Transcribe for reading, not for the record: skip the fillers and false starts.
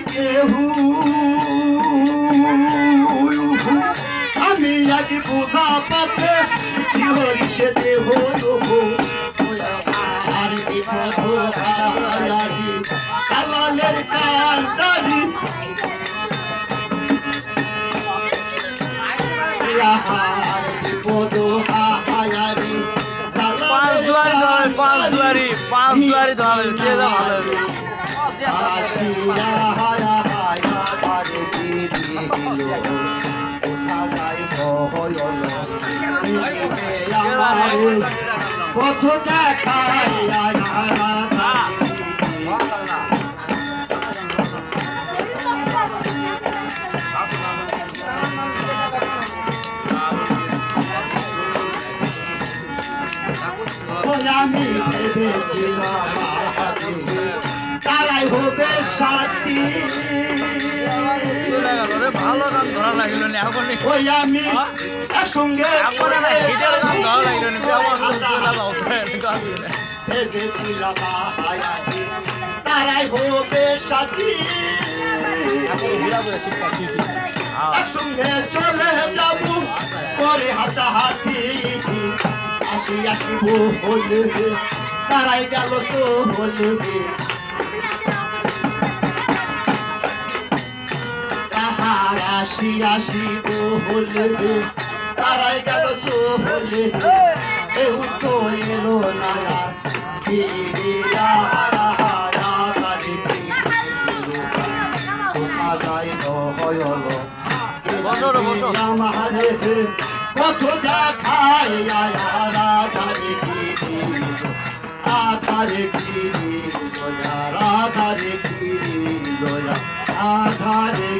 কেহু আমি আজ বোঝা পাতে শিহরি সে দেহ আর বিপদ হায়ারি কালালের কান্তারি আর বিপদ হায়ারি পাঁচ দুয়ারি ধরে কে ভালো আসিয়া হায়া হায়া আরে দিদি সাজাই হয়ল পথ দেখায় আমি ভেবেছিলাম তারাই হবে সাথী ভালো গান ধরা লাগলো না এখন ওই আমি একসঙ্গে ভেবেছিলাম তারাই হবে সাথী একসঙ্গে চলে যাব করে হাতাহাতি আসি আসিব হলে তারাই গেল তো হলে তাহার আসি আসিব হলে তারাই গেল তো হলে কেউ তো এলো না কত দেখায় রাধারে আধারে রাধারে আধারে